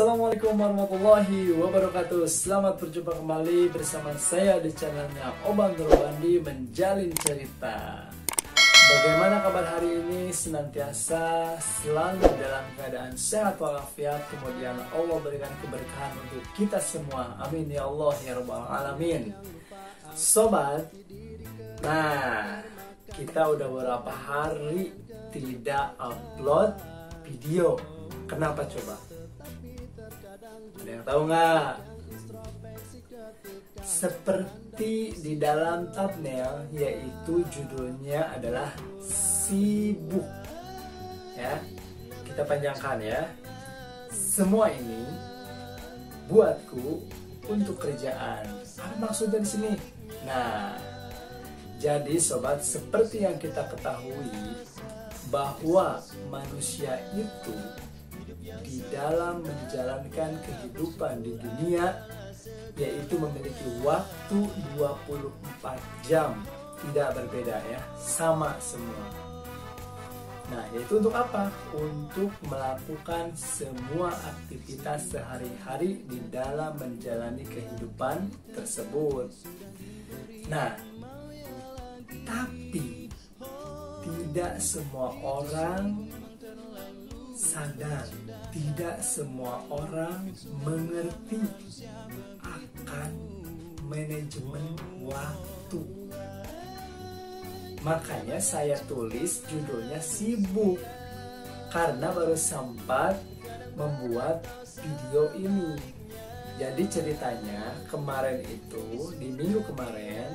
Assalamualaikum warahmatullahi wabarakatuh. Selamat berjumpa kembali bersama saya di channelnya Obang Bandi Menjalin Cerita. Bagaimana kabar hari ini? Senantiasa selalu dalam keadaan sehat walafiat. Kemudian Allah berikan keberkahan untuk kita semua. Amin ya Allah ya Rabbal Alamin. Sobat, nah kita udah beberapa hari tidak upload video. Kenapa coba? Ada yang tahu nggak? Seperti di dalam thumbnail, yaitu judulnya adalah sibuk. Ya, kita panjangkan ya. Semua ini buatku untuk kerjaan. Apa maksudnya di sini? Nah, jadi sobat, seperti yang kita ketahui bahwa manusia itu di dalam menjalankan kehidupan di dunia yaitu memiliki waktu 24 jam, tidak berbeda ya, sama semua. Nah, yaitu untuk apa? Untuk melakukan semua aktivitas sehari-hari di dalam menjalani kehidupan tersebut. Nah, tapi tidak semua orang sadar, tidak semua orang mengerti akan manajemen waktu. Makanya saya tulis judulnya sibuk, karena baru sempat membuat video ini. Jadi ceritanya kemarin itu, di minggu kemarin,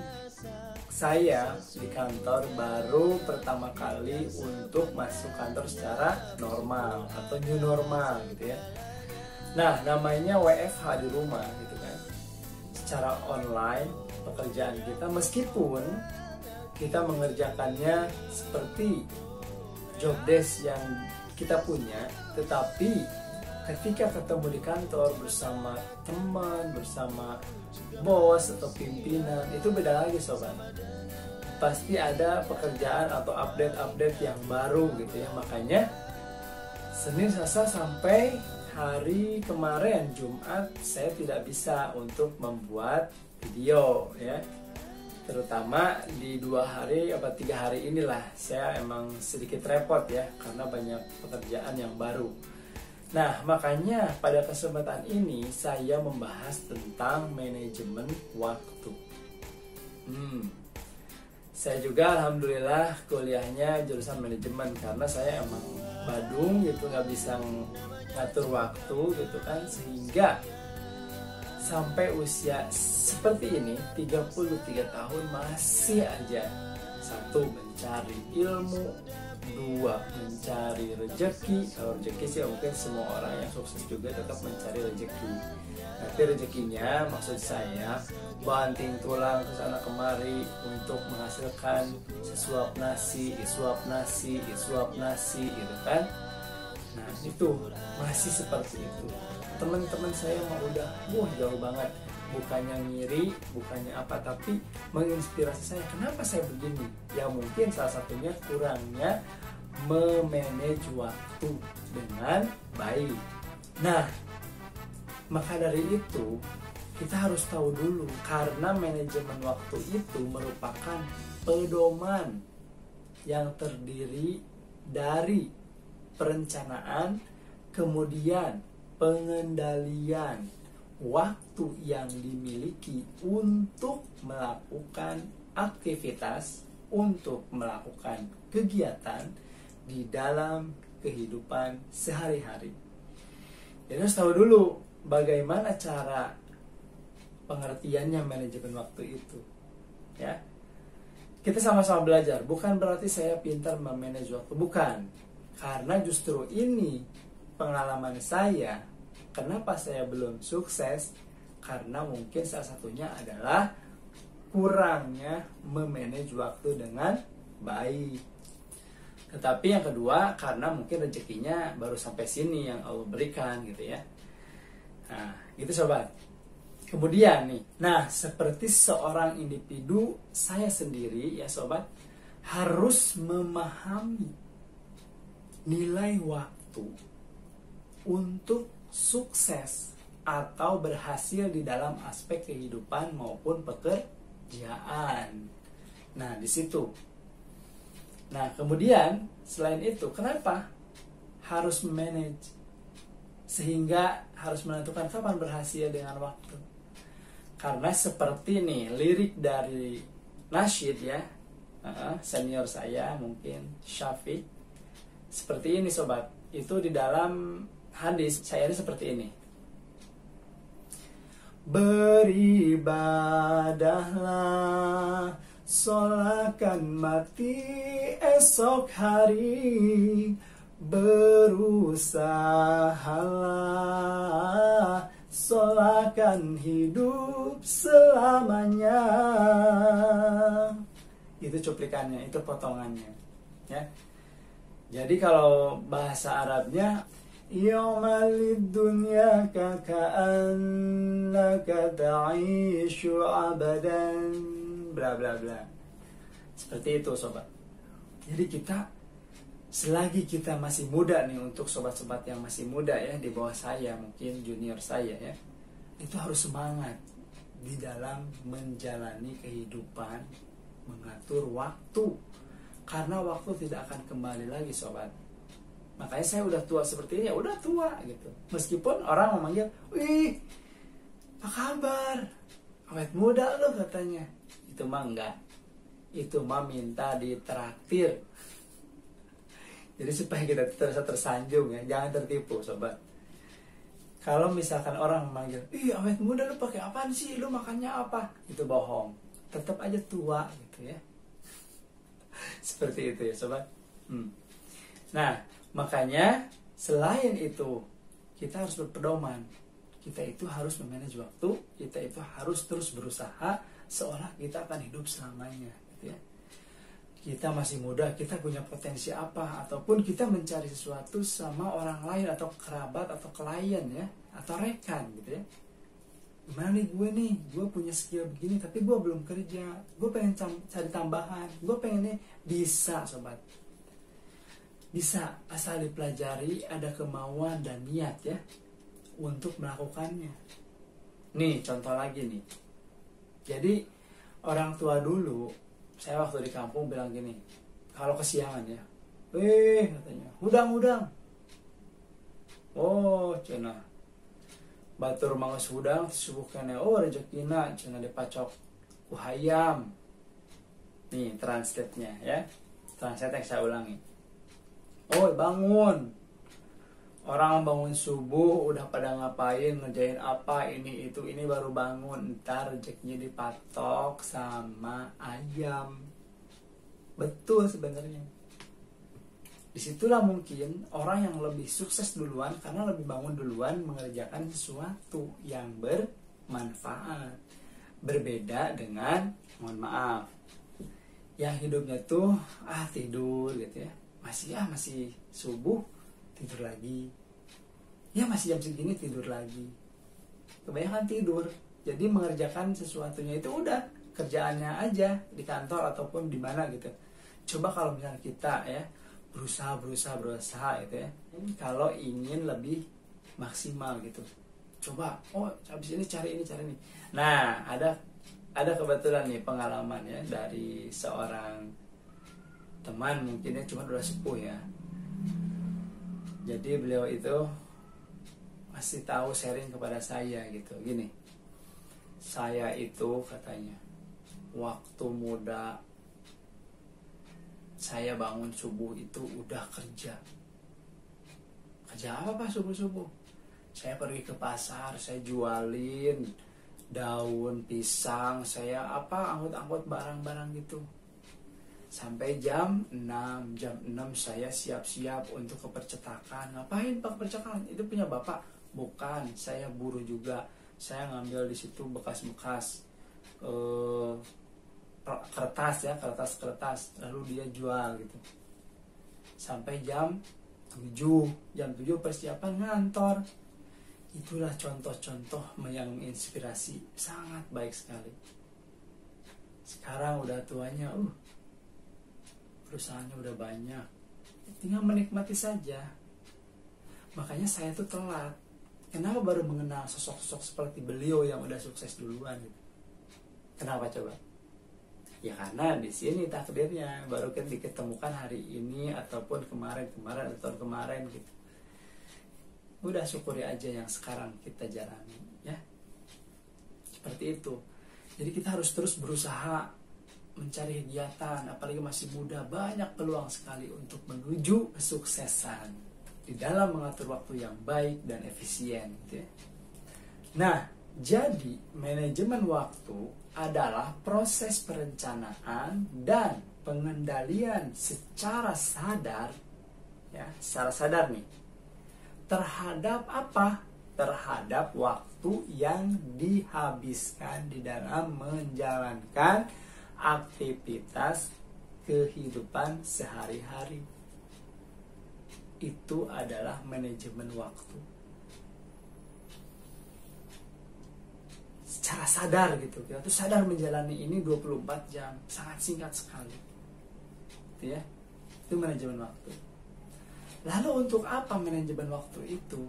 saya di kantor baru pertama kali untuk masuk kantor secara normal atau new normal gitu ya. Nah, namanya WFH di rumah gitu kan. Secara online pekerjaan kita, meskipun kita mengerjakannya seperti job desk yang kita punya, tetapi ketika ketemu di kantor bersama teman, bersama bos atau pimpinan, itu beda lagi sobat. Pasti ada pekerjaan atau update-update yang baru gitu ya. Makanya Senin, Selasa sampai hari kemarin Jumat saya tidak bisa untuk membuat video ya. Terutama di 2 hari atau 3 hari inilah saya emang sedikit repot ya, karena banyak pekerjaan yang baru. Nah, makanya pada kesempatan ini saya membahas tentang manajemen waktu. Saya juga alhamdulillah kuliahnya jurusan manajemen, karena saya emang badung gitu, nggak bisa ngatur waktu gitu kan, sehingga sampai usia seperti ini 33 tahun masih aja, satu, mencari ilmu, 2, mencari rezeki. Kalau rezeki sih mungkin semua orang yang sukses juga tetap mencari rezeki. Tapi rezekinya maksud saya banting tulang ke sana kemari untuk menghasilkan sesuap nasi, isuap nasi, isuap nasi gitu kan. Nah, itu masih seperti itu. Teman-teman saya mah udah jauh banget. Bukannya ngiri, bukannya apa, tapi menginspirasi saya. Kenapa saya begini? Ya mungkin salah satunya kurangnya memanage waktu dengan baik. Nah, maka dari itu kita harus tahu dulu, karena manajemen waktu itu merupakan pedoman yang terdiri dari perencanaan, kemudian pengendalian waktu yang dimiliki untuk melakukan aktivitas, untuk melakukan kegiatan di dalam kehidupan sehari-hari. Jadi harus tahu dulu bagaimana cara pengertiannya manajemen waktu itu. Ya, kita sama-sama belajar. Bukan berarti saya pintar memanage waktu, bukan. Karena justru ini pengalaman saya. Kenapa saya belum sukses? Karena mungkin salah satunya adalah kurangnya memanage waktu dengan baik. Tetapi yang kedua, karena mungkin rezekinya baru sampai sini yang Allah berikan gitu ya. Nah, gitu sobat. Kemudian nih, nah seperti seorang individu, saya sendiri ya sobat, harus memahami nilai waktu untuk sukses atau berhasil di dalam aspek kehidupan maupun pekerjaan. Nah, di situ. Nah, kemudian selain itu, kenapa harus manage? Sehingga harus menentukan kapan berhasil dengan waktu. Karena seperti nih lirik dari nasyid ya, senior saya mungkin Syafiq, seperti ini sobat. Itu di dalam hadis saya seperti ini. Beribadahlah, solakan mati esok hari, berusahalah, solakan hidup selamanya. Itu cuplikannya, itu potongannya ya. Jadi kalau bahasa Arabnya, Yawmalid dunya kaka'annaka ta'ishu abadan, bla bla bla. Seperti itu sobat. Jadi kita, selagi kita masih muda nih, untuk sobat-sobat yang masih muda ya, di bawah saya, mungkin junior saya ya, itu harus semangat di dalam menjalani kehidupan, mengatur waktu. Karena waktu tidak akan kembali lagi sobat. Makanya saya udah tua seperti ini, ya udah tua gitu. Meskipun orang memanggil, wih, apa kabar? Awet muda lo katanya. Itu mah enggak. Itu mah minta ditraktir. Jadi supaya kita terasa tersanjung ya, jangan tertipu sobat. Kalau misalkan orang memanggil, ih awet muda lo pakai apaan sih? Lo makannya apa? Itu bohong. Tetap aja tua gitu ya. Seperti itu ya sobat. Nah, makanya selain itu kita harus berpedoman. Kita itu harus memanage waktu. Kita itu harus terus berusaha seolah kita akan hidup selamanya gitu ya. Kita masih muda, kita punya potensi apa, ataupun kita mencari sesuatu sama orang lain atau kerabat atau klien ya, atau rekan gitu ya. Gimana nih gue punya skill begini tapi gue belum kerja, gue pengen cari tambahan, gue pengen nih. Bisa sobat, bisa asal dipelajari, ada kemauan dan niat ya untuk melakukannya. Nih contoh lagi nih. Jadi orang tua dulu, saya waktu di kampung bilang gini, kalau kesiangan ya, katanya, hudang. Oh cina batur mangus hudang subuhkannya, oh rezekina cina dipacok ku hayam. Nih translate-nya ya, translate yang saya ulangi. Oh bangun, orang bangun subuh udah pada ngapain, ngerjain apa, ini itu, ini baru bangun, ntar rezekinya dipatok sama ayam. Betul sebenarnya. Disitulah mungkin orang yang lebih sukses duluan karena lebih bangun duluan mengerjakan sesuatu yang bermanfaat. Berbeda dengan, mohon maaf, yang hidupnya tuh tidur gitu ya, masih subuh tidur lagi, ya masih jam segini tidur lagi, kebanyakan tidur. Jadi mengerjakan sesuatunya itu udah kerjaannya aja di kantor ataupun di mana gitu. Coba kalau misalnya kita ya berusaha gitu ya, kalau ingin lebih maksimal gitu, coba habis ini cari ini. Nah ada kebetulan nih pengalaman ya dari seorang teman, mungkinnya cuma udah sepuh ya. Jadi beliau itu masih tahu sharing kepada saya gitu, gini, saya itu katanya waktu muda saya bangun subuh itu udah kerja apa pak subuh? Saya pergi ke pasar, saya jualin daun pisang, saya angkut barang-barang gitu. Sampai jam 6 saya siap-siap untuk ke percetakan. Ngapain pak percetakan? Itu punya bapak? Bukan, saya buruh juga. Saya ngambil di situ bekas-bekas kertas, lalu dia jual gitu. Sampai jam 7 persiapan ngantor. Itulah contoh-contoh yang menginspirasi, sangat baik sekali. Sekarang udah tuanya, perusahaannya udah banyak, tinggal menikmati saja. Makanya saya tuh telat. kenapa baru mengenal sosok-sosok seperti beliau yang udah sukses duluan gitu? Kenapa coba? Ya karena di sini takdirnya baru kan diketemukan hari ini ataupun kemarin atau tahun kemarin gitu. Udah syukuri aja yang sekarang kita jalani ya. Seperti itu. Jadi kita harus terus berusaha mencari kegiatan, apalagi masih muda, banyak peluang sekali untuk menuju kesuksesan di dalam mengatur waktu yang baik dan efisien gitu ya. Nah, jadi manajemen waktu adalah proses perencanaan dan pengendalian secara sadar ya, secara sadar nih terhadap apa? Terhadap waktu yang dihabiskan di dalam menjalankan aktivitas kehidupan sehari-hari. Itu adalah manajemen waktu. Secara sadar gitu, kita tuh sadar menjalani ini 24 jam, sangat singkat sekali gitu ya. Itu manajemen waktu. Lalu untuk apa manajemen waktu itu?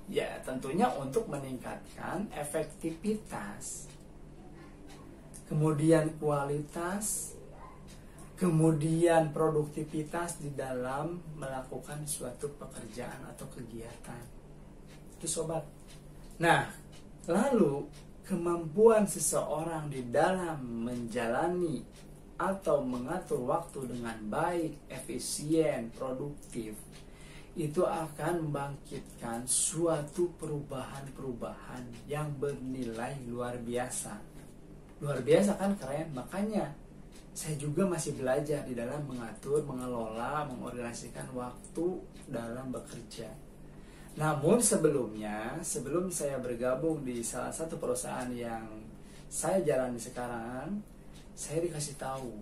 Ya tentunya untuk meningkatkan efektivitas, kemudian kualitas, kemudian produktivitas di dalam melakukan suatu pekerjaan atau kegiatan. Itu sobat. Nah, lalu kemampuan seseorang di dalam menjalani atau mengatur waktu dengan baik, efisien, produktif, itu akan membangkitkan suatu perubahan-perubahan yang bernilai luar biasa. Luar biasa kan, keren. Makanya saya juga masih belajar di dalam mengatur, mengelola, mengorganisasikan waktu dalam bekerja. Namun sebelum saya bergabung di salah satu perusahaan yang saya jalani sekarang, saya dikasih tahu,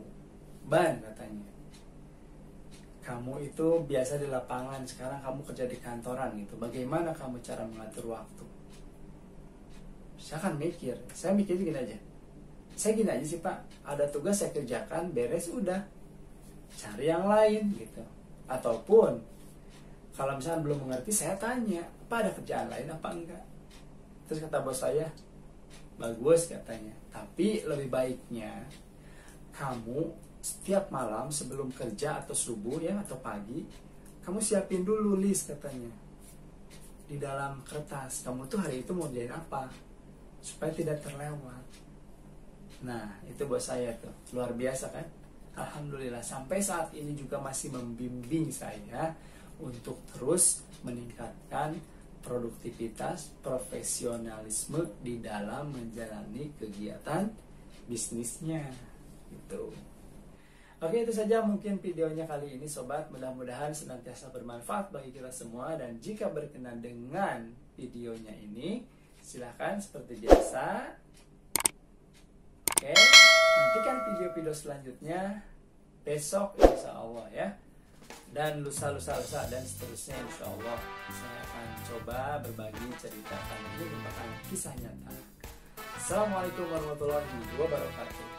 Ban katanya, kamu itu biasa di lapangan, sekarang kamu kerja di kantoran gitu. Bagaimana kamu cara mengatur waktu? Saya kan mikir gini aja. Saya gini aja sih Pak, ada tugas saya kerjakan, beres udah, cari yang lain gitu. Ataupun kalau misalnya belum mengerti, saya tanya, Pak ada kerjaan lain apa enggak? Terus kata bos saya, bagus katanya. Tapi lebih baiknya kamu setiap malam sebelum kerja atau subuh ya atau pagi, kamu siapin dulu list katanya. Di dalam kertas, kamu tuh hari itu mau jadi apa? Supaya tidak terlewat. Nah, itu bos saya tuh. Luar biasa kan? Alhamdulillah sampai saat ini juga masih membimbing saya untuk terus meningkatkan produktivitas, profesionalisme di dalam menjalani kegiatan bisnisnya gitu. Oke, itu saja mungkin videonya kali ini sobat. Mudah-mudahan senantiasa bermanfaat bagi kita semua. Dan jika berkenan dengan videonya ini, silahkan seperti biasa, oke, nantikan video-video selanjutnya besok insya Allah ya. Dan lusa-lusa dan seterusnya insya Allah saya akan coba berbagi cerita kali ini merupakan kisah nyata. Assalamualaikum warahmatullahi wabarakatuh.